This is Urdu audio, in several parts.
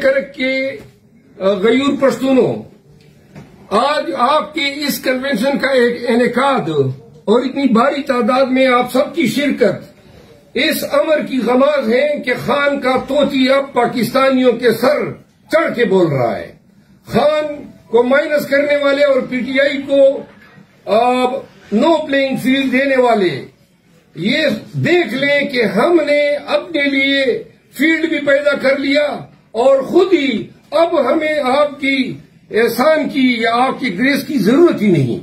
کرک کے غیور پشتونوں، آج آپ کے اس کنونشن کا انعقاد اور اتنی بھاری تعداد میں آپ سب کی شرکت اس امر کی غماز ہے کہ خان کا طوطی اب پاکستانیوں کے سر چڑھ کے بول رہا ہے۔ خان کو مائنس کرنے والے اور پی ٹی آئی کو نو پلینگ فیلڈ دینے والے یہ دیکھ لیں کہ ہم نے اپنے لیے فیلڈ بھی پیدا کر لیا اور خود ہی اب ہمیں آپ کی احسان کی یا آپ کی گریس کی ضرورت ہی نہیں،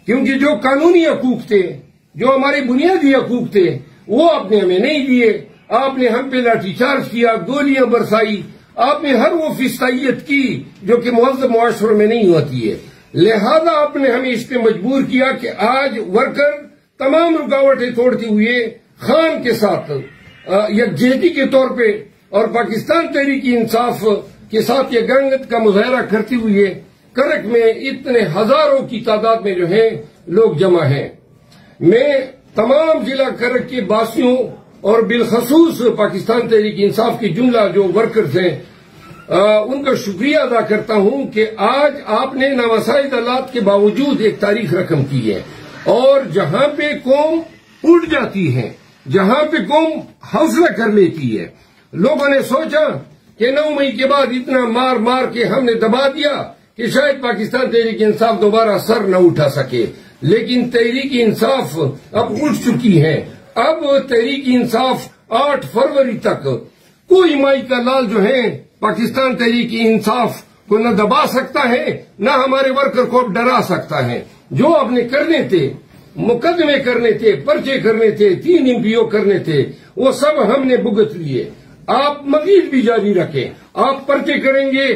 کیونکہ جو قانونی حقوق تھے، جو ہمارے بنیادی حقوق تھے، وہ آپ نے ہمیں نہیں دیے۔ آپ نے ہم پہ لاٹھی چارج کیا، گولیاں برسائی، آپ نے ہر وہ فسطائیت کی جو کہ مہذب معاشروں میں نہیں ہوتی ہے۔ لہذا آپ نے ہمیں اس پہ مجبور کیا کہ آج ورکر تمام رکاوٹیں توڑتے ہوئے خان کے ساتھ یکجہتی کے طور پہ اور پاکستان تحریک انصاف کے ساتھ یہ گنگت کا مظاہرہ کرتے ہوئے کرک میں اتنے ہزاروں کی تعداد میں جو ہیں لوگ جمع ہیں۔ میں تمام ضلع کرک کے باسیوں اور بالخصوص پاکستان تحریک انصاف کی جملہ جو ورکرز ہیں ان کا شکریہ ادا کرتا ہوں کہ آج آپ نے نامساعد حالات کے باوجود ایک تاریخ رقم کی ہے، اور جہاں پہ قوم اٹھ جاتی ہے، جہاں پہ قوم حوصلہ کر لیتی ہے، لوگوں نے سوچا کہ 9 مئی کے بعد اتنا مار مار کے ہم نے دبا دیا کہ شاید پاکستان تحریک انصاف دوبارہ سر نہ اٹھا سکے، لیکن تحریک انصاف اب اٹھ چکی ہے۔ اب تحریک انصاف 8 فروری تک کوئی مائی کا لال جو ہے پاکستان تحریک انصاف کو نہ دبا سکتا ہے، نہ ہمارے ورکر کو ڈرا سکتا ہے۔ جو آپ نے کرنے تھے، مقدمے کرنے تھے، پرچے کرنے تھے، 3 MPO کرنے تھے، وہ سب ہم نے بھگت لیے۔ آپ مزید بھی جاری رکھیں، آپ پرچے کریں گے،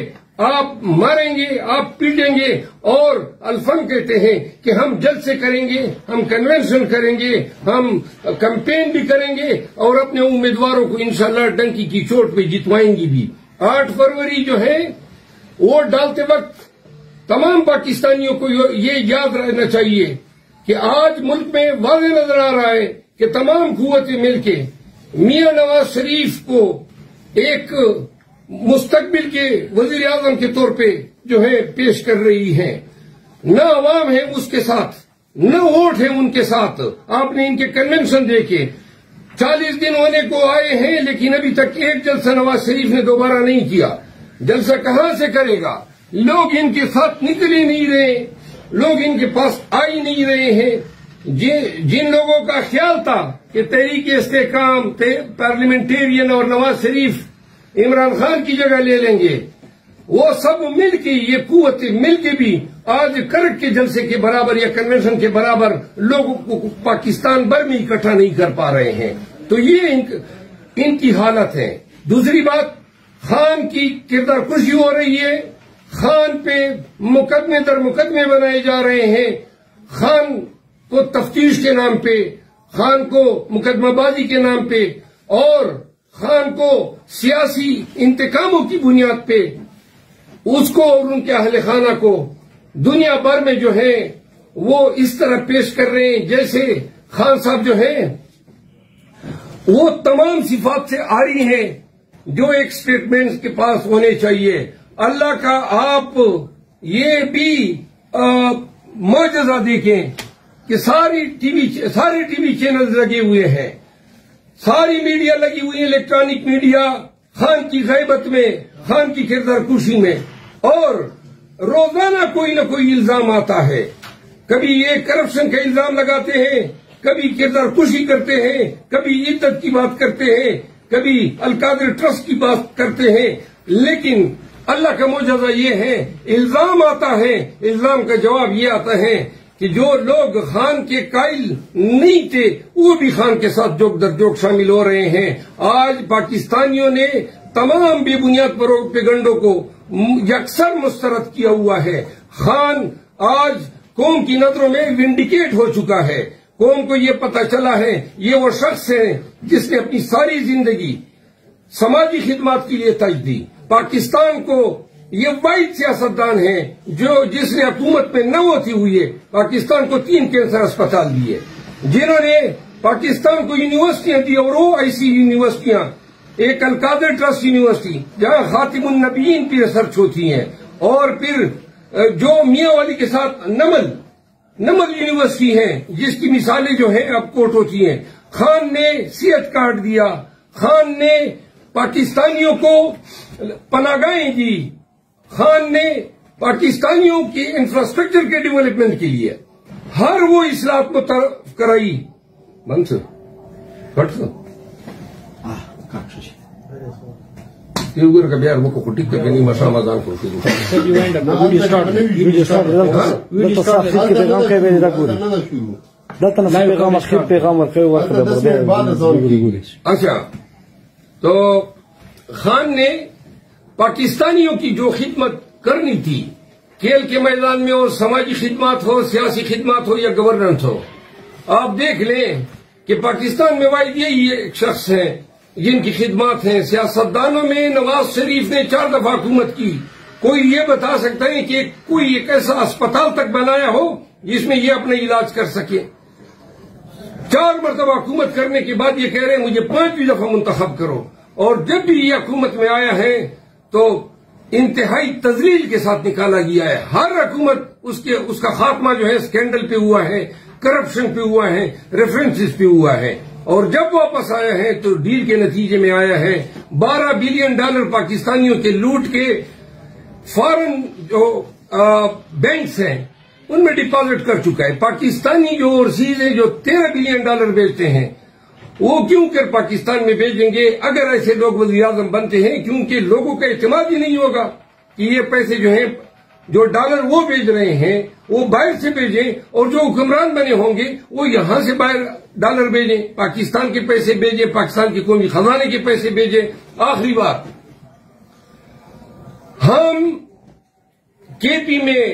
آپ ماریں گے، آپ پیٹیں گے، اور الفن کہتے ہیں کہ ہم جلد سے کریں گے، ہم کنونشن کریں گے، ہم کمپین بھی کریں گے اور اپنے امیدواروں کو انشاءاللہ ڈنکی کی چوٹ پہ جتوائیں گے بھی۔ 8 فروری جو ہے ووٹ ڈالتے وقت تمام پاکستانیوں کو یہ یاد رہنا چاہیے کہ آج ملک میں واضح نظر آ رہا ہے کہ تمام قوتیں مل کے میاں نواز شریف کو ایک مستقبل کے وزیر اعظم کے طور پہ جو ہے پیش کر رہی ہیں۔ نہ عوام ہے اس کے ساتھ، نہ ووٹ ہے ان کے ساتھ۔ آپ نے ان کے کنونشن دیکھے، 40 دن ہونے کو آئے ہیں لیکن ابھی تک ایک جلسہ نواز شریف نے دوبارہ نہیں کیا۔ جلسہ کہاں سے کرے گا؟ لوگ ان کے ساتھ نکل ہی نہیں رہے، لوگ ان کے پاس آ ہی نہیں رہے ہیں۔ جن لوگوں کا خیال تھا کہ تحریک استحکام پارلیمنٹیرین اور نواز شریف عمران خان کی جگہ لے لیں گے، وہ سب مل کے، یہ قوتیں مل کے بھی آج کرک کے جلسے کے برابر یا کنونشن کے برابر لوگوں کو پاکستان بھر میں اکٹھا نہیں کر پا رہے ہیں۔ تو یہ ان کی حالت ہے۔ دوسری بات، خان کی کردار کشی ہو رہی ہے، خان پہ مقدمے در مقدمے بنائے جا رہے ہیں، خان کو تفتیش کے نام پہ، خان کو مقدمہ بازی کے نام پہ، اور خان کو سیاسی انتقاموں کی بنیاد پہ اس کو اور ان کے اہل خانہ کو دنیا بھر میں جو ہے وہ اس طرح پیش کر رہے ہیں جیسے خان صاحب جو ہیں وہ تمام صفات سے عاری ہیں جو ایک سٹیٹمنٹ کے پاس ہونے چاہیے۔ اللہ کا آپ یہ بھی معجزہ دیکھیں کہ سارے ٹی وی چینل لگے ہوئے ہیں، ساری میڈیا لگی ہوئی ہے، الیکٹرانک میڈیا خان کی غیبت میں، خان کی کردار کشی میں، اور روزانہ کوئی نہ کوئی الزام آتا ہے۔ کبھی یہ کرپشن کا الزام لگاتے ہیں، کبھی کردار کشی کرتے ہیں، کبھی عدت کی بات کرتے ہیں، کبھی القادر ٹرسٹ کی بات کرتے ہیں، لیکن اللہ کا معجزہ یہ ہے، الزام آتا ہے، الزام کا جواب یہ آتا ہے کہ جو لوگ خان کے قائل نہیں تھے وہ بھی خان کے ساتھ جوک در جوک شامل ہو رہے ہیں۔ آج پاکستانیوں نے تمام بے بنیاد پروپیگنڈوں کو یکسر مسترد کیا ہوا ہے۔ خان آج قوم کی نظروں میں ونڈیکیٹ ہو چکا ہے، قوم کو یہ پتہ چلا ہے یہ وہ شخص ہے جس نے اپنی ساری زندگی سماجی خدمات کے لیے تج دی۔ پاکستان کو یہ واحد سیاستدان ہے جس نے حکومت میں 9 ہوتی ہوئی ہے پاکستان کو 3 کینسر اسپتال دیے، جنہوں نے پاکستان کو یونیورسٹیاں دی، اور وہ ایسی یونیورسٹیاں ایک القادر ٹرسٹ یونیورسٹی جہاں خاتم النبیین کی ریسرچ ہوتی ہیں، اور پھر جو میاں والی کے ساتھ نمل یونیورسٹی ہے جس کی مثالیں جو ہیں اب کوٹ ہوتی ہیں۔ خان نے صحت کارڈ دیا، خان نے پاکستانیوں کو پناہگاہیں دی، خان نے پاکستانیوں کی انفراسٹرکچر کے ڈیولپمنٹ کے لیے ہر وہ اصلاحات متعارف کرائی۔ منصور کٹ سو کا بیار کو ٹک کر کے نہیں مسا مزان کو اچھا، تو خان نے پاکستانیوں کی جو خدمت کرنی تھی، کھیل کے میدان میں ہو، سماجی خدمات ہو، سیاسی خدمات ہو یا گورننس ہو، آپ دیکھ لیں کہ پاکستان میں واحد یہی ایک شخص ہیں جن کی خدمات ہیں۔ سیاستدانوں میں نواز شریف نے 4 دفعہ حکومت کی، کوئی یہ بتا سکتا ہے کہ کوئی ایک ایسا اسپتال تک بنایا ہو جس میں یہ اپنا علاج کر سکے؟ 4 مرتبہ حکومت کرنے کے بعد یہ کہہ رہے ہیں مجھے 5ویں دفعہ منتخب کرو، اور جب بھی یہ حکومت میں آیا ہے تو انتہائی تذلیل کے ساتھ نکالا گیا ہے۔ ہر حکومت اس کا خاتمہ جو ہے سکینڈل پہ ہوا ہے، کرپشن پہ ہوا ہے، ریفرنسز پہ ہوا ہے، اور جب واپس آیا ہے تو ڈیل کے نتیجے میں آیا ہے $12 بلین پاکستانیوں کے لوٹ کے فارن جو بینکس ہیں ان میں ڈپازٹ کر چکا ہے۔ پاکستانی جو اوورسیز ہیں جو $13 بلین بیچتے ہیں، وہ کیوں کر پاکستان میں بھیجیں گے اگر ایسے لوگ وزیر اعظم بنتے ہیں؟ کیونکہ لوگوں کا اعتماد ہی نہیں ہوگا کہ یہ پیسے جو ہیں جو ڈالر وہ بھیج رہے ہیں وہ باہر سے بھیجیں، اور جو حکمران بنے ہوں گے وہ یہاں سے باہر ڈالر بھیجیں، پاکستان کے پیسے بھیجیں، پاکستان کے قومی خزانے کے پیسے بھیجیں۔ آخری بات، ہم کے پی میں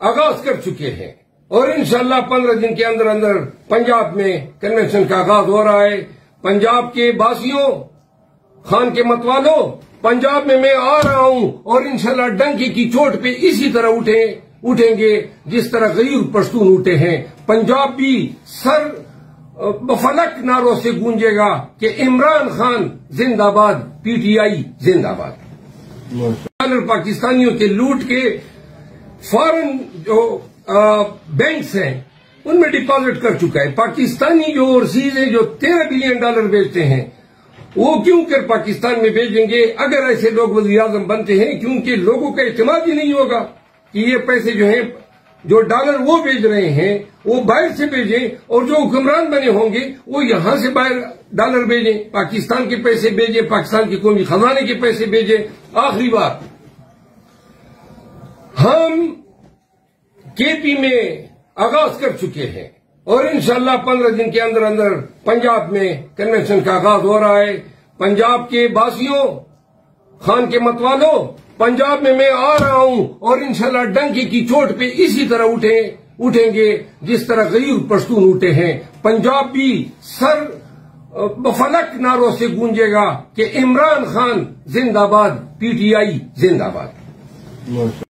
آغاز کر چکے ہیں، اور انشاءاللہ 15 دن کے اندر اندر پنجاب میں کنونشن کا آغاز ہو رہا ہے۔ پنجاب کے باسیوں، خان کے متوالوں، پنجاب میں آ رہا ہوں، اور انشاءاللہ ڈنکی کی چوٹ پہ اسی طرح اٹھیں گے جس طرح غیور پشتون اٹھے ہیں۔ پنجاب بھی سر بفلک نعروں سے گونجے گا کہ عمران خان زندہ باد، پی ٹی آئی زندہ باد۔ پاکستانیوں کے لوٹ کے فارن جو بینکس ہیں ان میں ڈپازٹ کر چکا ہے۔ پاکستانی جو اوورسیز ہیں جو $13 بلین بیچتے ہیں، وہ کیوں کر پاکستان میں بھیجیں گے اگر ایسے لوگ وزیر اعظم بنتے ہیں؟ کیونکہ لوگوں کا اعتماد ہی نہیں ہوگا کہ یہ پیسے جو ہیں جو ڈالر وہ بھیج رہے ہیں وہ باہر سے بھیجیں، اور جو حکمران بنے ہوں گے وہ یہاں سے باہر ڈالر بھیجیں، پاکستان کے پیسے بھیجیں، پاکستان کے قومی خزانے کے پیسے بھیجیں۔ آخری بات، ہم کے پی میں آغاز کر چکے ہیں، اور انشاءاللہ 15 دن کے اندر اندر پنجاب میں کنونشن کا آغاز ہو رہا ہے۔ پنجاب کے باسیوں، خان کے متوالوں، پنجاب میں آ رہا ہوں، اور انشاءاللہ ڈنکی کی چوٹ پہ اسی طرح اٹھیں گے جس طرح غیور پشتون اٹھے ہیں۔ پنجاب بھی سر بفلک نعروں سے گونجے گا کہ عمران خان زندہ باد، پی ٹی آئی زندہ باد۔